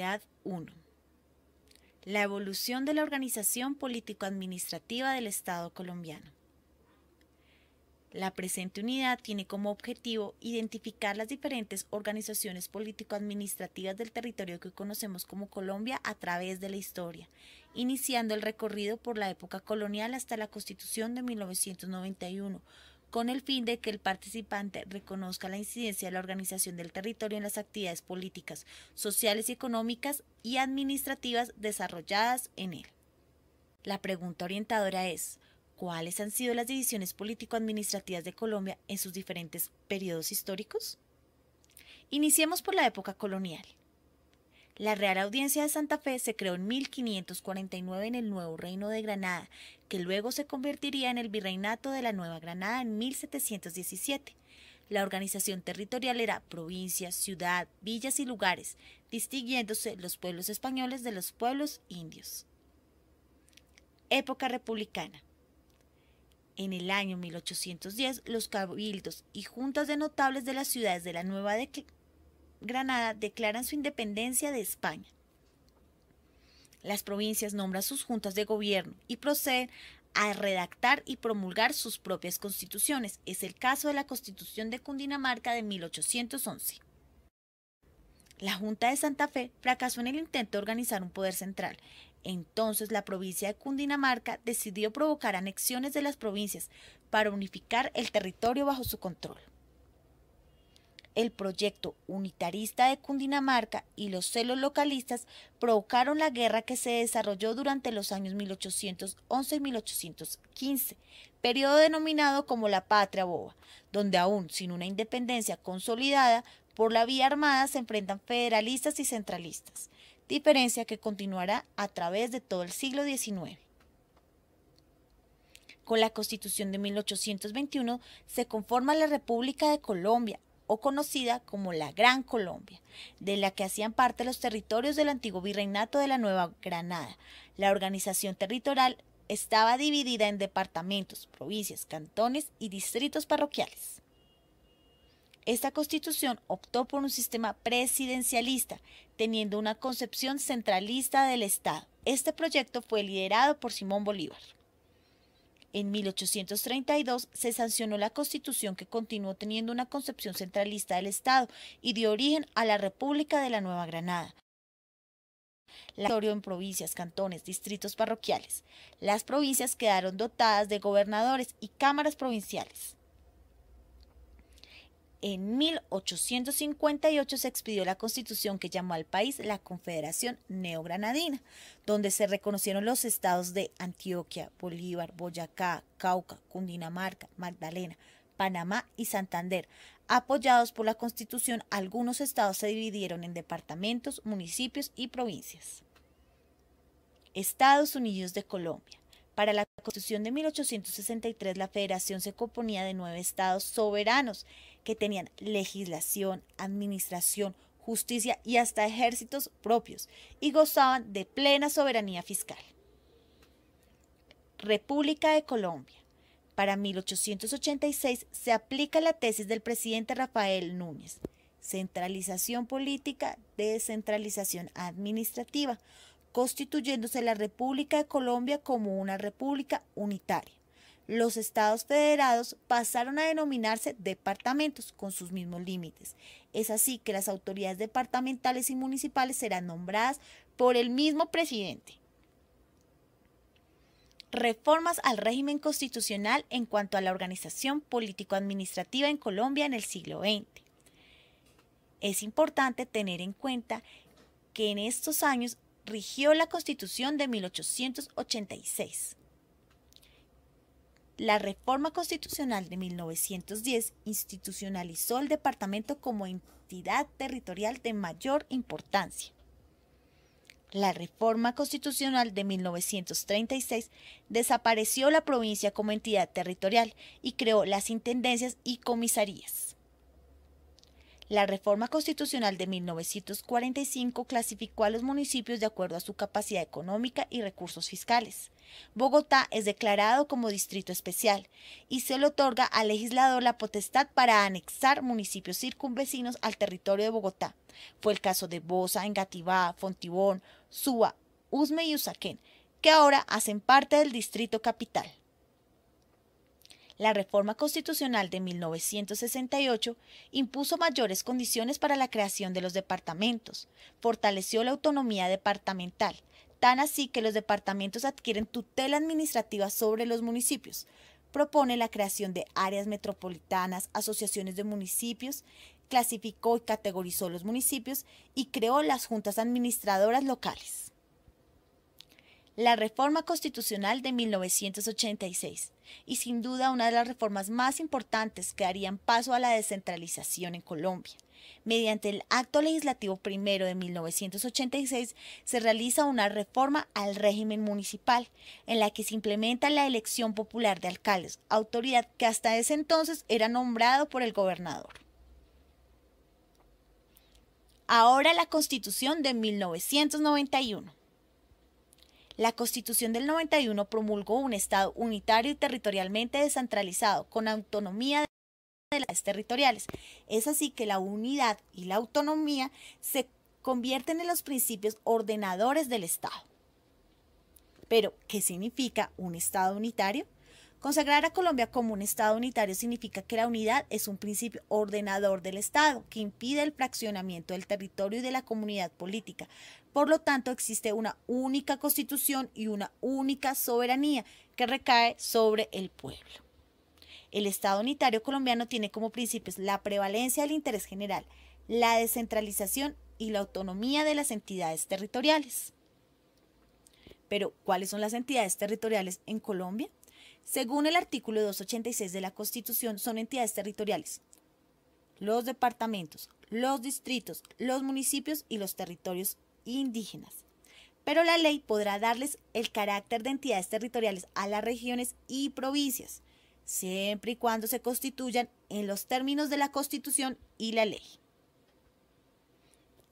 Unidad 1. La evolución de la organización político-administrativa del Estado colombiano. La presente unidad tiene como objetivo identificar las diferentes organizaciones político-administrativas del territorio que hoy conocemos como Colombia a través de la historia, iniciando el recorrido por la época colonial hasta la Constitución de 1991, con el fin de que el participante reconozca la incidencia de la organización del territorio en las actividades políticas, sociales y económicas y administrativas desarrolladas en él. La pregunta orientadora es: ¿cuáles han sido las divisiones político-administrativas de Colombia en sus diferentes periodos históricos? Iniciemos por la época colonial. La Real Audiencia de Santa Fe se creó en 1549 en el Nuevo Reino de Granada, que luego se convertiría en el Virreinato de la Nueva Granada en 1717. La organización territorial era provincia, ciudad, villas y lugares, distinguiéndose los pueblos españoles de los pueblos indios. Época republicana. En el año 1810, los cabildos y juntas de notables de las ciudades de la Nueva Granada declaran su independencia de España. Las provincias nombran sus juntas de gobierno y proceden a redactar y promulgar sus propias constituciones. Es el caso de la Constitución de Cundinamarca de 1811. La Junta de Santa Fe fracasó en el intento de organizar un poder central. Entonces la provincia de Cundinamarca decidió provocar anexiones de las provincias para unificar el territorio bajo su control. El proyecto unitarista de Cundinamarca y los celos localistas provocaron la guerra que se desarrolló durante los años 1811 y 1815, periodo denominado como la Patria Boba, donde aún sin una independencia consolidada, por la vía armada se enfrentan federalistas y centralistas, diferencia que continuará a través de todo el siglo XIX. Con la Constitución de 1821 se conforma la República de Colombia, o conocida como la Gran Colombia, de la que hacían parte los territorios del antiguo Virreinato de la Nueva Granada. La organización territorial estaba dividida en departamentos, provincias, cantones y distritos parroquiales. Esta constitución optó por un sistema presidencialista, teniendo una concepción centralista del Estado. Este proyecto fue liderado por Simón Bolívar. En 1832 se sancionó la Constitución, que continuó teniendo una concepción centralista del Estado y dio origen a la República de la Nueva Granada. La territorio en provincias, cantones, distritos parroquiales. Las provincias quedaron dotadas de gobernadores y cámaras provinciales. En 1858 se expidió la Constitución que llamó al país la Confederación Neogranadina, donde se reconocieron los estados de Antioquia, Bolívar, Boyacá, Cauca, Cundinamarca, Magdalena, Panamá y Santander. Apoyados por la Constitución, algunos estados se dividieron en departamentos, municipios y provincias. Estados Unidos de Colombia. Para la Constitución de 1863, la federación se componía de 9 estados soberanos que tenían legislación, administración, justicia y hasta ejércitos propios y gozaban de plena soberanía fiscal. República de Colombia. Para 1886 se aplica la tesis del presidente Rafael Núñez: centralización política, descentralización administrativa, constituyéndose la República de Colombia como una república unitaria. Los estados federados pasaron a denominarse departamentos con sus mismos límites. Es así que las autoridades departamentales y municipales serán nombradas por el mismo presidente. Reformas al régimen constitucional en cuanto a la organización político-administrativa en Colombia en el siglo XX. Es importante tener en cuenta que en estos años rigió la Constitución de 1886. La reforma constitucional de 1910 institucionalizó el departamento como entidad territorial de mayor importancia. La reforma constitucional de 1936 desapareció la provincia como entidad territorial y creó las intendencias y comisarías. La reforma constitucional de 1945 clasificó a los municipios de acuerdo a su capacidad económica y recursos fiscales. Bogotá es declarado como distrito especial y se le otorga al legislador la potestad para anexar municipios circunvecinos al territorio de Bogotá. Fue el caso de Bosa, Engativá, Fontibón, Suba, Usme y Usaquén, que ahora hacen parte del distrito capital. La reforma constitucional de 1968 impuso mayores condiciones para la creación de los departamentos, fortaleció la autonomía departamental, tan así que los departamentos adquieren tutela administrativa sobre los municipios. Propone la creación de áreas metropolitanas, asociaciones de municipios, clasificó y categorizó los municipios y creó las juntas administradoras locales. La reforma constitucional de 1986, y sin duda una de las reformas más importantes que darían paso a la descentralización en Colombia. Mediante el Acto Legislativo I de 1986 se realiza una reforma al régimen municipal, en la que se implementa la elección popular de alcaldes, autoridad que hasta ese entonces era nombrado por el gobernador. Ahora la Constitución de 1991. La Constitución del 91 promulgó un Estado unitario y territorialmente descentralizado, con autonomía de las territoriales. Es así que la unidad y la autonomía se convierten en los principios ordenadores del Estado. Pero, ¿qué significa un Estado unitario? Consagrar a Colombia como un Estado unitario significa que la unidad es un principio ordenador del Estado que impide el fraccionamiento del territorio y de la comunidad política. Por lo tanto, existe una única constitución y una única soberanía que recae sobre el pueblo. El Estado unitario colombiano tiene como principios la prevalencia del interés general, la descentralización y la autonomía de las entidades territoriales. Pero, ¿cuáles son las entidades territoriales en Colombia? Según el artículo 286 de la Constitución, son entidades territoriales los departamentos, los distritos, los municipios y los territorios indígenas. Pero la ley podrá darles el carácter de entidades territoriales a las regiones y provincias, siempre y cuando se constituyan en los términos de la Constitución y la ley.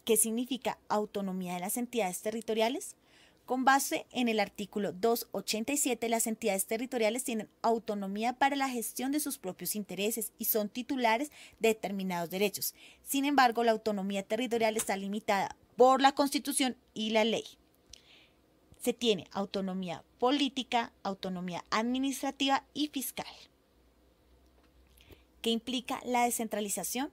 ¿Qué significa autonomía de las entidades territoriales? Con base en el artículo 287, las entidades territoriales tienen autonomía para la gestión de sus propios intereses y son titulares de determinados derechos. Sin embargo, la autonomía territorial está limitada por la Constitución y la ley. Se tiene autonomía política, autonomía administrativa y fiscal. ¿Qué implica la descentralización?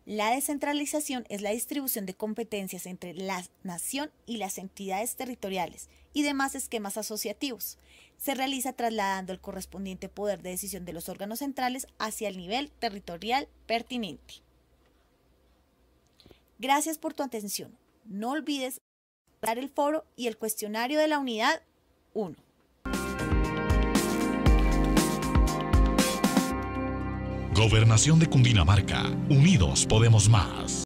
La descentralización es la distribución de competencias entre la nación y las entidades territoriales y demás esquemas asociativos. Se realiza trasladando el correspondiente poder de decisión de los órganos centrales hacia el nivel territorial pertinente. Gracias por tu atención. No olvides dar el foro y el cuestionario de la unidad 1. Gobernación de Cundinamarca. Unidos podemos más.